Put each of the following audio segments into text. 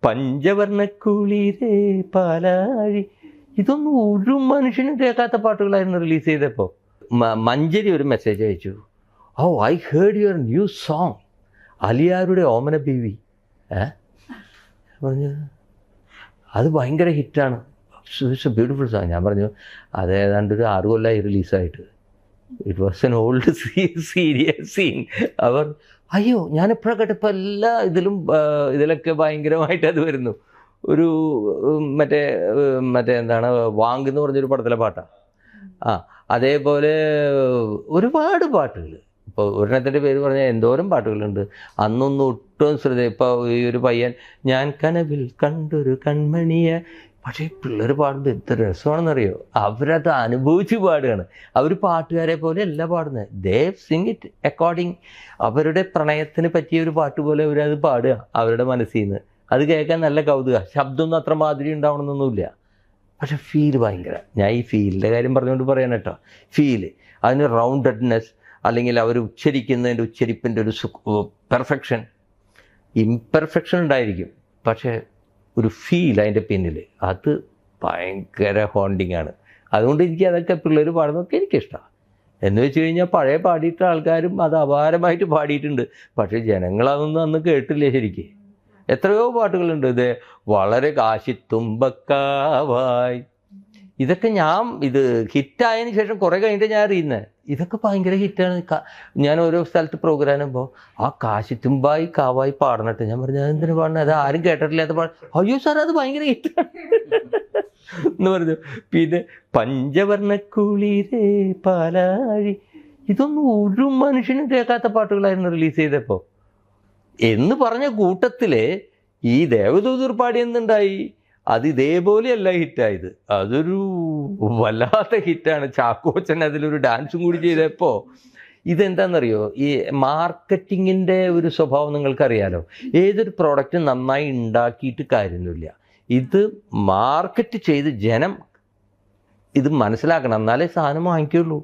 പഞ്ചവർണ്ണക്കുളിരേ പാലാഴി, ഇതൊന്നും ഒരു മനുഷ്യനും കേൾക്കാത്ത പാട്ടുകളായിരുന്നു റിലീസ് ചെയ്തപ്പോൾ. മഞ്ജരി ഒരു മെസ്സേജ് അയച്ചു, oh I heard your new song അലിയാരുടെ ഓമന ബീവി. പറഞ്ഞു അത് ഭയങ്കര ഹിറ്റാണ്, ഇറ്റ്സ് എ ബ്യൂട്ടിഫുൾ സോങ്. ഞാൻ പറഞ്ഞു അത് ഏതാണ്ട് ഒരു 6 കൊല്ലമായി റിലീസായിട്ട്. It was an old serious scene. അവർ അയ്യോ ഞാനെപ്പോഴൊക്കെ കേട്ടപ്പോൾ എല്ലാ ഇതിലൊക്കെ ഭയങ്കരമായിട്ട് അത് വരുന്നു. ഒരു മറ്റേ എന്താണ് വാങ്ക് എന്ന് പറഞ്ഞൊരു പടത്തിലെ പാട്ടാണ്. അതേപോലെ ഒരുപാട് പാട്ടുകൾ. ഇപ്പോൾ ഒരെണ്ണത്തിൻ്റെ പേര് പറഞ്ഞാൽ എന്തോരം പാട്ടുകളുണ്ട്. അന്നൊന്നും ഒട്ടും ശ്രദ്ധ. ഇപ്പോൾ ഈ ഒരു പയ്യൻ ഞാൻ കനവിൽ കണ്ടൊരു കൺമണിയെ, പക്ഷേ പിള്ളേർ പാടുന്നത് എന്ത് രസമാണെന്നറിയോ, അവരത് അനുഭവിച്ച് പാടുകയാണ്. അവർ പാട്ടുകാരെ പോലെ അല്ല പാടുന്നത്, ദേ സിങ് ഇറ്റ് അക്കോർഡിങ് അവരുടെ പ്രണയത്തിന് പറ്റിയ ഒരു പാട്ട് പോലെ അവരത് പാടുക അവരുടെ മനസ്സിൽ നിന്ന്. അത് കേൾക്കാൻ നല്ല കൗതുക. ശബ്ദമൊന്നും അത്ര മാതിരി ഉണ്ടാവണമെന്നൊന്നുമില്ല, പക്ഷെ ഫീല് ഭയങ്കര. ഞാൻ ഈ ഫീലിൻ്റെ കാര്യം പറഞ്ഞുകൊണ്ട് പറയാൻ കേട്ടോ. ഫീല്, അതിന് റൗണ്ടഡ്നെസ്, അല്ലെങ്കിൽ അവർ ഉച്ചരിക്കുന്നതിൻ്റെ ഉച്ചരിപ്പിൻ്റെ ഒരു പെർഫെക്ഷൻ. ഇംപെർഫെക്ഷൻ ഉണ്ടായിരിക്കും, പക്ഷേ ഒരു ഫീൽ അതിൻ്റെ പിന്നിൽ, അത് ഭയങ്കര ഹോണ്ടിങ് ആണ്. അതുകൊണ്ട് എനിക്ക് അതൊക്കെ പിള്ളേർ പാടുന്നതൊക്കെ എനിക്കിഷ്ടമാണ്. എന്ന് വെച്ച് കഴിഞ്ഞാൽ പഴയ പാടിയിട്ട ആൾക്കാരും അത് അപാരമായിട്ട് പാടിയിട്ടുണ്ട്, പക്ഷേ ജനങ്ങളതൊന്നും അന്ന് കേട്ടില്ല ശരിക്ക്. എത്രയോ പാട്ടുകളുണ്ട്. ഇത് വളരെ കാശിത്തുമ്പക്കാവായി, ഇതൊക്കെ ഇത് ഹിറ്റായതിനു ശേഷം കുറേ കഴിഞ്ഞിട്ട് ഞാൻ അറിയുന്നത്. ഇതൊക്കെ ഭയങ്കര ഹിറ്റാണ്. ഞാൻ ഓരോ സ്ഥലത്ത് പ്രോഗ്രാം ചെയ്യുമ്പോൾ ആ കാശിത്തുമ്പായി കാവായി പാടണട്ട്. ഞാൻ പറഞ്ഞു അതെന്തിനു പാടണം, അത് ആരും കേട്ടിട്ടില്ലാത്ത അയ്യോ സാർ അത് ഭയങ്കര ഹിറ്റാണ് എന്ന് പറഞ്ഞു. പിന്നെ പഞ്ചവർണ്ണക്കുളിരേ പാലാഴി, ഇതൊന്നും ഒരു മനുഷ്യനും കേൾക്കാത്ത പാട്ടുകളായിരുന്നു റിലീസ് ചെയ്തപ്പോൾ എന്ന് പറഞ്ഞ കൂട്ടത്തിൽ ഈ ദേവദൂതർ പാടിയെന്നുണ്ടായി. അത് ഇതേപോലെയല്ല ഹിറ്റായത്, അതൊരു വല്ലാത്ത ഹിറ്റാണ്. ചാക്കോച്ചൻ അതിലൊരു ഡാൻസും കൂടി ചെയ്തപ്പോൾ ഇതെന്താണെന്നറിയോ, ഈ മാർക്കറ്റിങ്ങിൻ്റെ ഒരു സ്വഭാവം നിങ്ങൾക്കറിയാലോ. ഏതൊരു പ്രോഡക്റ്റ് നന്നായി ഉണ്ടാക്കിയിട്ട് കാര്യമൊന്നുമില്ല, ഇത് മാർക്കറ്റ് ചെയ്ത് ജനം ഇത് മനസ്സിലാക്കണം, എന്നാലേ സാധനം വാങ്ങിക്കുള്ളൂ.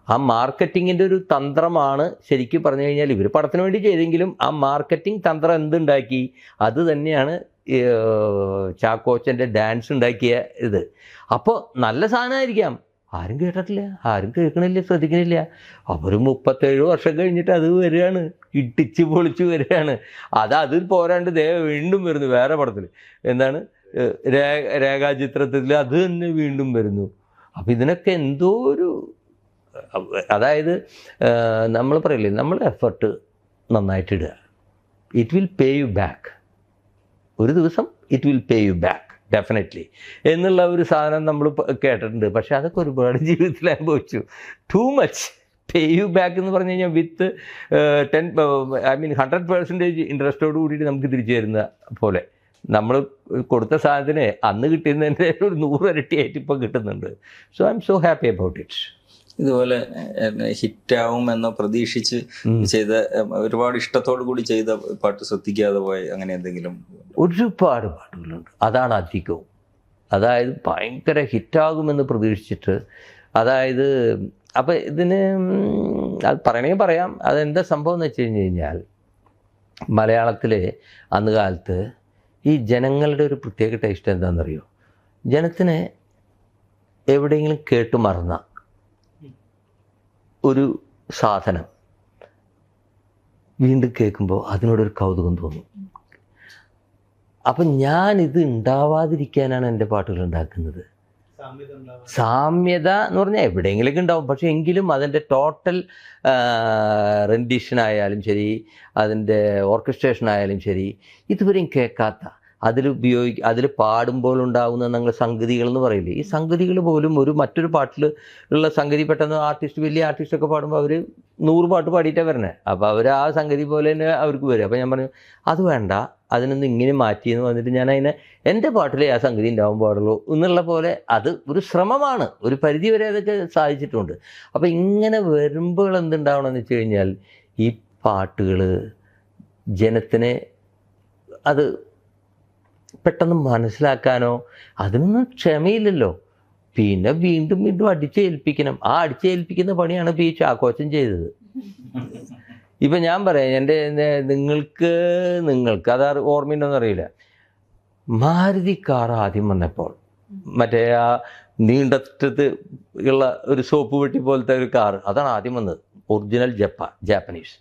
ആ മാർക്കറ്റിങ്ങിൻ്റെ ഒരു തന്ത്രമാണ് ശരിക്കും പറഞ്ഞു കഴിഞ്ഞാൽ. ഇവർ പടത്തിന് വേണ്ടി ചെയ്തെങ്കിലും ആ മാർക്കറ്റിംഗ് തന്ത്രം എന്തുണ്ടാക്കി, അത് തന്നെയാണ് ചാക്കോച്ചൻ്റെ ഡാൻസ് ഉണ്ടാക്കിയ ഇത്. അപ്പോൾ നല്ല സാധനമായിരിക്കാം, ആരും കേട്ടിട്ടില്ല, ആരും കേൾക്കണില്ല, ശ്രദ്ധിക്കണില്ല. അവർ 37 വർഷം കഴിഞ്ഞിട്ട് അത് വരികയാണ്, ഇട്ടിച്ച് പൊളിച്ച് വരികയാണ്. അതിൽ പോരാണ്ട് വീണ്ടും വരുന്നു വേറെ പടത്തിൽ. എന്താണ് രേഖാചിത്രത്തിൽ അത് തന്നെ വീണ്ടും വരുന്നു. അപ്പം ഇതിനൊക്കെ എന്തോ ഒരു, അതായത് നമ്മൾ പറയില്ലേ, നമ്മൾ എഫർട്ട് നന്നായിട്ടിടുക, it will pay you back. ഒരു ദിവസം it will pay you back definitely എന്നുള്ള ഒരു സാധനം നമ്മൾ കേട്ടിട്ടുണ്ട്. പക്ഷെ അതൊക്കെ ഒരുപാട് ജീവിതത്തിൽ അനുഭവിച്ചു. Too much pay you back എന്ന് പറഞ്ഞു കഴിഞ്ഞാൽ വിത്ത് 100% ഇൻട്രസ്റ്റോട് കൂടിയിട്ട് നമുക്ക് തിരിച്ചു തരുന്ന പോലെ. നമ്മൾ കൊടുത്ത സാധനത്തിന് അന്ന് കിട്ടുന്നതിൻ്റെ ഒരു 100 ഇരട്ടിയായിട്ട് ഇപ്പോൾ കിട്ടുന്നുണ്ട്. So I M so happy about it. ഇതുപോലെ ഹിറ്റാവും എന്ന് പ്രതീക്ഷിച്ച് ചെയ്ത, ഒരുപാട് ഇഷ്ടത്തോടു കൂടി ചെയ്ത പാട്ട് ശ്രദ്ധിക്കാതെ പോയ അങ്ങനെ എന്തെങ്കിലും? ഒരുപാട് പാട്ടുകളുണ്ട്, അതാണ് അധികവും. അതായത് ഭയങ്കര ഹിറ്റാകുമെന്ന് പ്രതീക്ഷിച്ചിട്ട്, അതായത് അപ്പം ഇതിന് അത് പറയണമെങ്കിൽ പറയാം. അതെന്താ സംഭവം എന്ന് വെച്ച് കഴിഞ്ഞാൽ, മലയാളത്തിൽ അന്ന് കാലത്ത് ഈ ജനങ്ങളുടെ ഒരു പ്രത്യേക ടേസ്റ്റ് എന്താണെന്നറിയോ, ജനത്തിന് എവിടെയെങ്കിലും കേട്ടു മറന്ന ഒരു സാധനം വീണ്ടും കേൾക്കുമ്പോൾ അതിനോടൊരു കൗതുകം തോന്നും. അപ്പം ഞാനിത് ഉണ്ടാവാതിരിക്കാനാണ് എൻ്റെ പാട്ടുകൾ ഉണ്ടാക്കുന്നത്. സാമ്യത എന്ന് പറഞ്ഞാൽ എവിടെയെങ്കിലൊക്കെ ഉണ്ടാവും, പക്ഷേ എങ്കിലും അതിൻ്റെ ടോട്ടൽ റെൻഡിഷൻ ശരി, അതിൻ്റെ ഓർക്കസ്ട്രേഷൻ ആയാലും ശരി, ഇതുവരെയും കേൾക്കാത്ത, അതിൽ പാടുമ്പോൾ ഉണ്ടാകുന്ന ഞങ്ങൾ സംഗതികൾ എന്ന് പറയില്ലേ, ഈ സംഗതികൾ പോലും മറ്റൊരു പാട്ടിൽ ഉള്ള സംഗതി പെട്ടെന്ന് വലിയ ആർട്ടിസ്റ്റൊക്കെ പാടുമ്പോൾ അവർ 100 പാട്ട് പാടിയിട്ടാണ് വരണേ. അപ്പോൾ അവർ ആ സംഗതി പോലെ തന്നെ അവർക്ക് വരും. അപ്പോൾ ഞാൻ പറഞ്ഞു അത് വേണ്ട, അതിനൊന്ന് ഇങ്ങനെ മാറ്റിയെന്ന് വന്നിട്ട് ഞാൻ എൻ്റെ പാട്ടിലെ ആ സംഗതി ഉണ്ടാവാൻ പാടുള്ളൂ എന്നുള്ള പോലെ. അത് ഒരു ശ്രമമാണ്, ഒരു പരിധി വരെ അതൊക്കെ സാധിച്ചിട്ടുണ്ട്. അപ്പോൾ ഇങ്ങനെ വരുമ്പോൾ എന്തുണ്ടാവണമെന്ന് വെച്ച് കഴിഞ്ഞാൽ, ഈ പാട്ടുകൾ ജനത്തിനെ അത് പെട്ടെന്ന് മനസ്സിലാക്കാനോ അതിനൊന്നും ക്ഷമയില്ലല്ലോ. പിന്നെ വീണ്ടും അടിച്ചേൽപ്പിക്കണം. ആ അടിച്ചേൽപ്പിക്കുന്ന പണിയാണ് ഇപ്പോൾ ഈ ചാക്കോച്ചൻ ചെയ്തത്. ഇപ്പം ഞാൻ പറയാം, നിങ്ങൾക്ക് അത് ഓർമ്മയുണ്ടോയെന്ന് അറിയില്ല, മാരുതി കാർ ആദ്യം വന്നപ്പോൾ മറ്റേ ആ നീണ്ടറ്റത്ത് ഉള്ള ഒരു സോപ്പ് പെട്ടി പോലത്തെ ഒരു കാർ, അതാണ് ആദ്യം വന്നത്, ഒറിജിനൽ ജാപ്പനീസ്.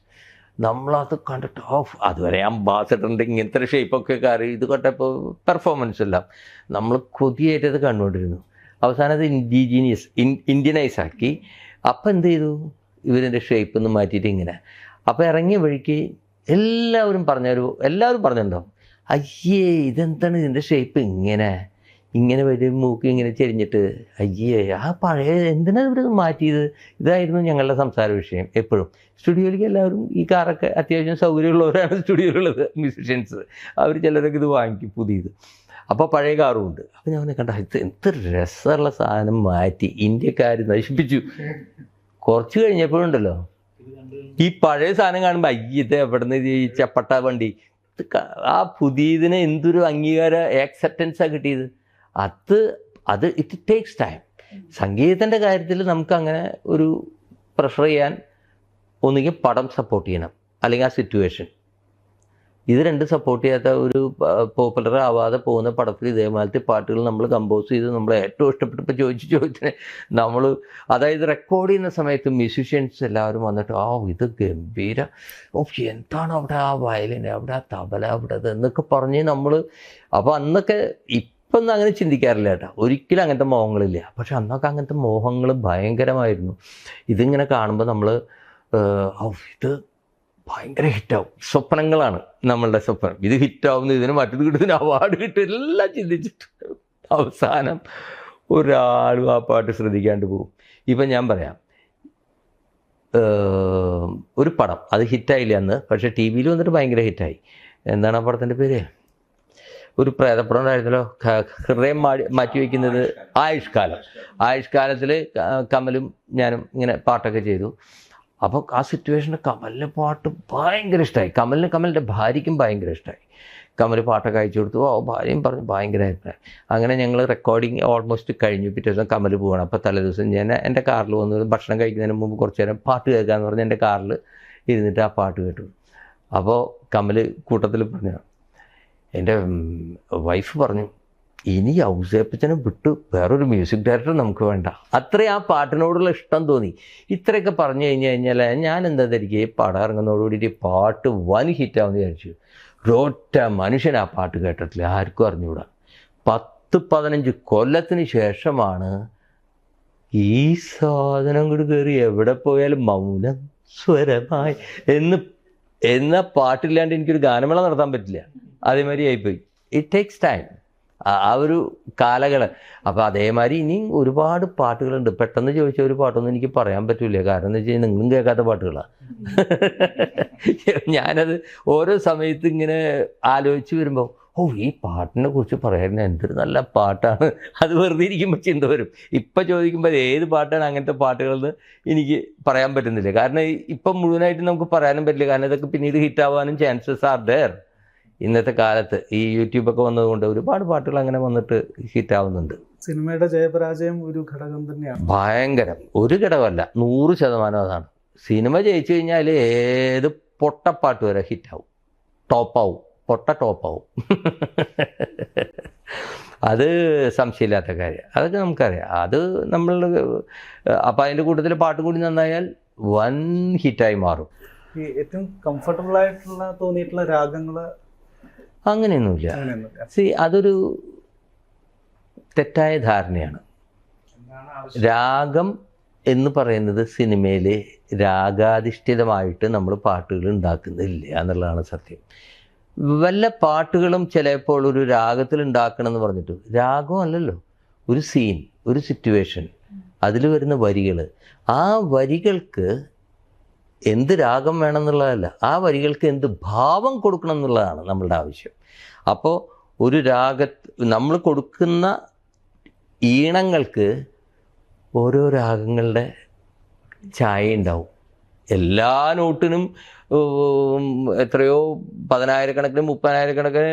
നമ്മളത് കണ്ടിട്ട് അതുവരെ അംബാസഡറിൻ്റെ ഇങ്ങനത്തെ ഷേപ്പൊക്കെ കാർ, ഇത് കണ്ടപ്പോൾ പെർഫോമൻസ് എല്ലാം നമ്മൾ കൊതിയായിട്ടത് കണ്ടുകൊണ്ടിരുന്നു. അവസാനം അത് ഇന്ത്യനൈസ് ആക്കി. അപ്പം എന്ത് ചെയ്തു, ഇവരിൻ്റെ ഷേപ്പ് ഒന്ന് മാറ്റിയിട്ട് ഇങ്ങനെ. അപ്പോൾ ഇറങ്ങിയ വഴിക്ക് എല്ലാവരും പറഞ്ഞിട്ടുണ്ടാവും, അയ്യേ ഇതെന്താണ് ഇതിൻ്റെ ഷേപ്പ് ഇങ്ങനെ വരും, മൂക്ക് ഇങ്ങനെ ചെരിഞ്ഞിട്ട്, അയ്യേ ആ പഴയ എന്തിനാണ് ഇവർ മാറ്റിയത്. ഇതായിരുന്നു ഞങ്ങളുടെ സംസാര വിഷയം എപ്പോഴും. സ്റ്റുഡിയോയിലേക്ക് എല്ലാവരും ഈ കാറൊക്കെ അത്യാവശ്യം സൗകര്യമുള്ളവരാണ് സ്റ്റുഡിയോയിലുള്ളത്, മ്യൂസിഷ്യൻസ്. അവർ ചിലരൊക്കെ ഇത് വാങ്ങിക്കും പുതിയത്. അപ്പോൾ പഴയ കാറും ഉണ്ട്. അപ്പോൾ ഞാൻ കണ്ട ഇത് എന്ത് രസമുള്ള സാധനം മാറ്റി ഇന്ത്യക്കാർ നശിപ്പിച്ചു. കുറച്ച് കഴിഞ്ഞപ്പോഴുണ്ടല്ലോ ഈ പഴയ സാധനം കാണുമ്പോൾ ഇത് എവിടെ നിന്ന് ഈ ചപ്പട്ട വണ്ടി, ആ പുതിയതിന് എന്തൊരു അംഗീകാര ആക്സെപ്റ്റൻസാണ് കിട്ടിയത്. അത് ഇറ്റ് ടേക്സ് ടൈം. സംഗീതത്തിൻ്റെ കാര്യത്തിൽ നമുക്ക് അങ്ങനെ ഒരു പ്രഷർ ചെയ്യാൻ ഒന്നുകിൽ പടം സപ്പോർട്ട് ചെയ്യണം, അല്ലെങ്കിൽ ആ സിറ്റുവേഷൻ. ഇത് രണ്ടും സപ്പോർട്ട് ചെയ്യാത്ത ഒരു പോപ്പുലർ ആവാതെ പോകുന്ന പടത്തിൽ ഇതേമാതിരത്തെ പാട്ടുകൾ നമ്മൾ കമ്പോസ് ചെയ്ത് നമ്മൾ ഏറ്റവും ഇഷ്ടപ്പെട്ടപ്പോൾ ചോദിച്ചിട്ട് നമ്മൾ, അതായത് റെക്കോർഡ് ചെയ്യുന്ന സമയത്ത് മ്യൂസിഷ്യൻസ് എല്ലാവരും വന്നിട്ട് ഇത് ഗംഭീര, എന്താണ് അവിടെ ആ വയലിൻ, അവിടെ ആ തബല, അവിടെ എന്നൊക്കെ പറഞ്ഞ് നമ്മൾ. അപ്പോൾ അന്നൊക്കെ ഇപ്പം ഒന്നും അങ്ങനെ ചിന്തിക്കാറില്ല കേട്ടോ, ഒരിക്കലും അങ്ങനത്തെ മോഹങ്ങളില്ല. പക്ഷെ അന്നൊക്കെ അങ്ങനത്തെ മോഹങ്ങൾ ഭയങ്കരമായിരുന്നു. ഇതിങ്ങനെ കാണുമ്പോൾ നമ്മൾ ഇത് ഭയങ്കര ഹിറ്റാവും, സ്വപ്നങ്ങളാണ് നമ്മളുടെ സ്വപ്നം. ഇത് ഹിറ്റാവുന്നു, ഇതിന് മറ്റത് കിട്ടുന്നതിന് അവാർഡ് കിട്ടും, എല്ലാം ചിന്തിച്ചിട്ട് അവസാനം ഒരാളും ആ പാട്ട് ശ്രദ്ധിക്കാണ്ട് പോകും. ഇപ്പം ഞാൻ പറയാം, ഒരു പടം അത് ഹിറ്റായില്ല അന്ന്, പക്ഷേ ടി വിയിൽ വന്നിട്ട് ഭയങ്കര ഹിറ്റായി. എന്താണ് ആ പടത്തിൻ്റെ പേര്? ഒരു പ്രേതപ്പടം ഉണ്ടായിരുന്നല്ലോ, ഹൃദയം മാറ്റി വയ്ക്കുന്നത്, ആയുഷ്കാലത്തിൽ കമലും ഞാനും ഇങ്ങനെ പാട്ടൊക്കെ ചെയ്തു. അപ്പോൾ ആ സിറ്റുവേഷനിൽ കമലിൻ്റെ പാട്ട് ഭയങ്കര ഇഷ്ടമായി. കമലിൻ്റെ ഭാര്യയ്ക്കും ഭയങ്കര ഇഷ്ടമായി. കമൽ പാട്ടൊക്കെ അയച്ചു കൊടുത്തു. ഭാര്യയും പറഞ്ഞു ഭയങ്കര അഭിപ്രായം. അങ്ങനെ ഞങ്ങൾ റെക്കോർഡിങ് ഓൾമോസ്റ്റ് കഴിഞ്ഞു. പിറ്റേ ദിവസം കമൽ പോകണം. അപ്പോൾ തലേദിവസം ഞാൻ എൻ്റെ കാറിൽ വന്ന് ഭക്ഷണം കഴിക്കുന്നതിന് മുമ്പ് കുറച്ച് നേരം പാട്ട് കേൾക്കാമെന്ന് പറഞ്ഞ് എൻ്റെ കാറിൽ ഇരുന്നിട്ട് ആ പാട്ട് കേട്ടു. അപ്പോൾ കമൽ കൂട്ടത്തിൽ പറഞ്ഞു, എൻ്റെ വൈഫ് പറഞ്ഞു, ഇനി ഔസേപ്പച്ചനെ വിട്ട് വേറൊരു മ്യൂസിക് ഡയറക്ടർ നമുക്ക് വേണ്ട. അത്രയും ആ പാട്ടിനോടുള്ള ഇഷ്ടം തോന്നി. ഇത്രയൊക്കെ പറഞ്ഞു കഴിഞ്ഞാൽ ഞാൻ എന്താ ധരിക്കുക, ഈ പടം ഇറങ്ങുന്നതോടുകൂടി പാട്ട് വൻ ഹിറ്റാവെന്ന് വിചാരിച്ചു. ഒരൊറ്റ മനുഷ്യൻ ആ പാട്ട് കേട്ടിട്ടില്ല, ആർക്കും അറിഞ്ഞുകൂടാ. 10-15 കൊല്ലത്തിന് ശേഷമാണ് ഈ സാധനം കൂടി കയറി എവിടെ പോയാലും മൗനം സ്വരമായി എന്ന പാട്ടില്ലാണ്ട് എനിക്കൊരു ഗാനമേള നടത്താൻ പറ്റില്ല. അതേമാതിരി ആയിപ്പോയി. ഇറ്റ് ടേക്സ് ടൈം, ആ ഒരു കാലങ്ങൾ. അപ്പോൾ അതേമാതിരി ഇനിയും ഒരുപാട് പാട്ടുകളുണ്ട്. പെട്ടെന്ന് ചോദിച്ച ഒരു പാട്ടൊന്നും എനിക്ക് പറയാൻ പറ്റില്ല. കാരണം എന്ന് വെച്ച് കഴിഞ്ഞാൽ നിങ്ങളും കേൾക്കാത്ത പാട്ടുകളാണ്. ഞാനത് ഓരോ സമയത്ത് ഇങ്ങനെ ആലോചിച്ച് വരുമ്പോൾ ഈ പാട്ടിനെ കുറിച്ച് പറയാൻ എന്തൊരു നല്ല പാട്ടാണ്. അത് വെറുതെ ഇരിക്കുമ്പോൾ ചിന്ത വരും. ഇപ്പം ചോദിക്കുമ്പോൾ ഏത് പാട്ടാണ് അങ്ങനത്തെ പാട്ടുകളെന്ന് എനിക്ക് പറയാൻ പറ്റുന്നില്ല. കാരണം ഇപ്പം മുഴുവനായിട്ട് നമുക്ക് പറയാനും പറ്റില്ല. കാരണം ഇതൊക്കെ പിന്നീട് ഹിറ്റാവാനും ചാൻസസ് ആർ ദെയർ. ഇന്നത്തെ കാലത്ത് ഈ യൂട്യൂബൊക്കെ വന്നതുകൊണ്ട് ഒരുപാട് പാട്ടുകൾ അങ്ങനെ വന്നിട്ട് ഹിറ്റാവുന്നുണ്ട്. സിനിമയുടെ ജയപരാജയം ഒരു ഘടകം തന്നെയാണ്. ഭയങ്കരം, ഒരു ഘടകമല്ല, 100% അതാണ്. സിനിമ ജയിച്ചു കഴിഞ്ഞാൽ ഏത് പൊട്ടപ്പാട്ട് വരെ ഹിറ്റാവും, ടോപ്പാവും, ടോപ്പാവും. അത് സംശയമില്ലാത്ത കാര്യം. അതൊക്കെ നമുക്കറിയാം. അത് നമ്മളുടെ അപ്പം അതിൻ്റെ കൂട്ടത്തിൽ പാട്ട് കൂടി നന്നായാൽ വൻ ഹിറ്റായി മാറും. ഈ ഏറ്റവും കംഫർട്ടബിൾ ആയിട്ടുള്ള തോന്നിയിട്ടുള്ള രാഗങ്ങൾ അങ്ങനെയൊന്നുമില്ല. അതൊരു തെറ്റായ ധാരണയാണ്. രാഗം എന്ന് പറയുന്നത് സിനിമയിൽ രാഗാധിഷ്ഠിതമായിട്ട് നമ്മൾ പാട്ടുകൾ ഉണ്ടാക്കുന്നില്ല എന്നുള്ളതാണ് സത്യം. വല്ല പാട്ടുകളും ചിലപ്പോൾ ഒരു രാഗത്തിൽ ഉണ്ടാക്കണം എന്ന് പറഞ്ഞിട്ട്, രാഗം അല്ലല്ലോ, ഒരു സീൻ, ഒരു സിറ്റുവേഷൻ, അതിൽ വരുന്ന വരികൾ, ആ വരികൾക്ക് എന്ത് രാഗം വേണമെന്നുള്ളതല്ല, ആ വരികൾക്ക് എന്ത് ഭാവം കൊടുക്കണം എന്നുള്ളതാണ് നമ്മളുടെ ആവശ്യം. അപ്പോൾ ഒരു നമ്മൾ കൊടുക്കുന്ന ഈണങ്ങൾക്ക് ഓരോ രാഗങ്ങളുടെ ഛായ ഉണ്ടാവും. എല്ലാ നോട്ടിനും എത്രയോ 10,000-കണക്കിന് 30,000-കണക്കിന്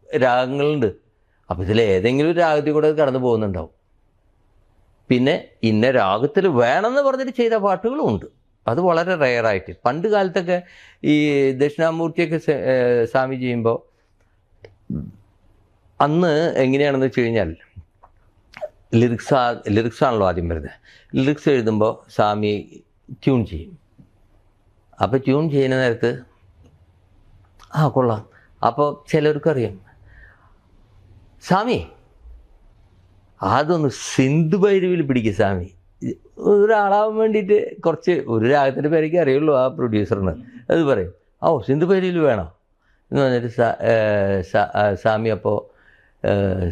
രാഗങ്ങളുണ്ട്. അപ്പോൾ ഇതിൽ ഏതെങ്കിലും ഒരു രാഗത്തിൽ കൂടെ കടന്നു പോകുന്നുണ്ടാവും. പിന്നെ ഇന്ന രാഗത്തിൽ വേണമെന്ന് പറഞ്ഞിട്ട് ചെയ്ത പാട്ടുകളും ഉണ്ട്. അത് വളരെ റെയറായിട്ട്. പണ്ട് കാലത്തൊക്കെ ഈ ദക്ഷിണാമൂർത്തിയൊക്കെ സ്വാമി ചെയ്യുമ്പോൾ അന്ന് എങ്ങനെയാണെന്ന് വെച്ച് കഴിഞ്ഞാൽ ലിറിക്സാണല്ലോ ആദ്യം വരുന്നത്. ലിറിക്സ് എഴുതുമ്പോൾ സ്വാമി ട്യൂൺ ചെയ്യും. അപ്പോൾ ട്യൂൺ ചെയ്യുന്ന നേരത്ത് കൊള്ളാം. അപ്പോൾ ചിലർക്കറിയാം, സ്വാമി അതൊന്ന് സിന്ധു ഭൈരവിയിൽ പിടിക്കും സ്വാമി. ഒരാളാവാൻ വേണ്ടിയിട്ട് കുറച്ച് ഒരു രാഗത്തിൻ്റെ പേരൊക്കെ അറിയുള്ളൂ ആ പ്രൊഡ്യൂസറിന്. അത് പറയും, സിന്ധു ഭൈരവിയിൽ വേണം എന്ന് പറഞ്ഞിട്ട് സ്വാമി അപ്പോൾ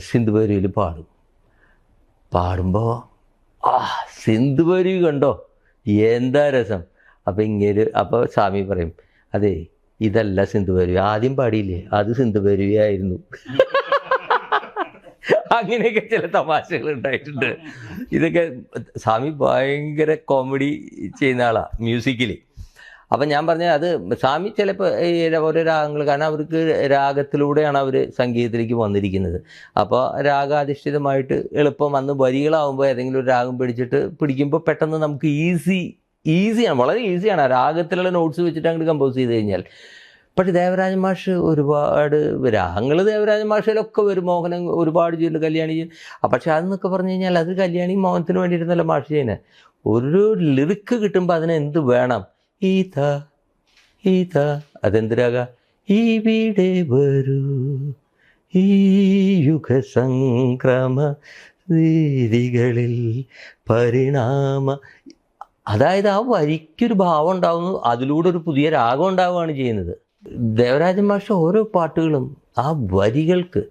സിന്ധു ഭൈരവിയിൽ പാടുമ്പോൾ സിന്ധു ഭൈരവി കണ്ടോ എന്താ രസം. അപ്പോൾ സ്വാമി പറയും, അതെ ഇതല്ല സിന്ധു ഭൈരവി, ആദ്യം പാടിയില്ലേ അത് സിന്ധു ഭൈരവി ആയിരുന്നു. അങ്ങനെയൊക്കെ ചില തമാശകൾ ഉണ്ടായിട്ടുണ്ട്. ഇതൊക്കെ സ്വാമി ഭയങ്കര കോമഡി ചെയ്യുന്ന ആളാണ് മ്യൂസിക്കിൽ. അപ്പം ഞാൻ പറഞ്ഞ അത് സ്വാമി ചിലപ്പോൾ ഓരോ രാഗങ്ങൾ, കാരണം അവർക്ക് രാഗത്തിലൂടെയാണ് അവർ സംഗീതത്തിലേക്ക് വന്നിരിക്കുന്നത്. അപ്പോൾ രാഗാധിഷ്ഠിതമായിട്ട് എളുപ്പം വന്ന് വരികളാകുമ്പോൾ ഏതെങ്കിലും ഒരു രാഗം പിടിക്കുമ്പോൾ പെട്ടെന്ന് നമുക്ക് ഈസിയാണ്, വളരെ ഈസിയാണ് ആ രാഗത്തിലുള്ള നോട്ട്സ് വെച്ചിട്ട് അങ്ങോട്ട് കമ്പോസ് ചെയ്ത് കഴിഞ്ഞാൽ. പക്ഷേ ദേവരാജ മാഷ് ഒരുപാട് രാഗങ്ങൾ ദേവരാജ മാഷിലൊക്കെ വരും. മോഹനം ഒരുപാട് ചെയ്യുന്നുണ്ട്, കല്യാണി ചെയ്യും. പക്ഷെ അതെന്നൊക്കെ പറഞ്ഞു കഴിഞ്ഞാൽ അത് കല്യാണി മോഹനത്തിന് വേണ്ടിയിരുന്നല്ല മാഷ് ചെയ്യുന്നത്. ഒരു ലിറിക്ക് കിട്ടുമ്പോൾ അതിന് എന്ത് വേണം, അതെന്തിരാക ഇവിടെ വരൂ ഈ യുഗസംക്രമ രീതികളിൽ പരിണാമ, അതായത് ആ വരിക്കൊരു ഭാവം ഉണ്ടാവുന്നു, അതിലൂടെ ഒരു പുതിയ രാഗം ഉണ്ടാവുകയാണ് ചെയ്യുന്നത്. ദേവരാജ മാഷ ഓരോ പാട്ടുകളും ആ വരികൾക്ക്,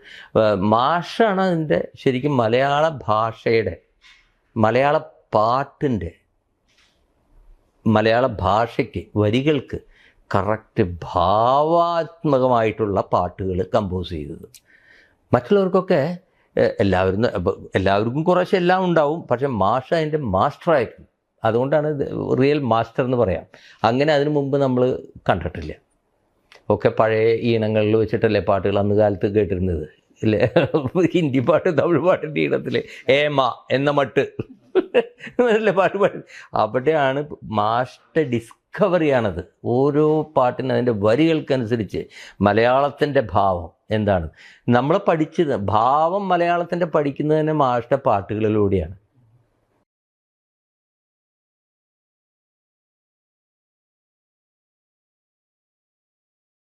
മാഷാണ് അതിൻ്റെ ശരിക്കും മലയാള ഭാഷയുടെ, മലയാള പാട്ടിൻ്റെ, മലയാള ഭാഷയ്ക്ക് വരികൾക്ക് കറക്റ്റ് ഭാവാത്മകമായിട്ടുള്ള പാട്ടുകൾ കമ്പോസ് ചെയ്തത്. മറ്റുള്ളവർക്കൊക്കെ എല്ലാവർക്കും കുറേശ്ശെ എല്ലാം ഉണ്ടാവും, പക്ഷെ മാഷ അതിൻ്റെ മാസ്റ്ററായിരുന്നു. അതുകൊണ്ടാണ് റിയൽ മാസ്റ്റർ എന്ന് പറയാം. അങ്ങനെ അതിനു മുമ്പ് നമ്മൾ കണ്ടിട്ടില്ല. ഒക്കെ പഴയ ഈണങ്ങളിൽ വെച്ചിട്ടല്ലേ പാട്ടുകൾ അന്ന് കാലത്ത് കേട്ടിരുന്നത് അല്ലേ? ഹിന്ദി പാട്ട്, തമിഴ് പാട്ടിൻ്റെ ഈണത്തിൽ ഏമ എന്ന മട്ട് അല്ലേ പാട്ട് പാടി. അവിടെയാണ് മാസ്റ്റർ ഡിസ്കവറിയാണത്. ഓരോ പാട്ടിനും അതിൻ്റെ വരികൾക്കനുസരിച്ച് മലയാളത്തിൻ്റെ ഭാവം എന്താണ് നമ്മൾ പഠിച്ചത്, ഭാവം മലയാളത്തിൻ്റെ പഠിക്കുന്നത് തന്നെ മാസ്റ്റർ പാട്ടുകളിലൂടെയാണ്.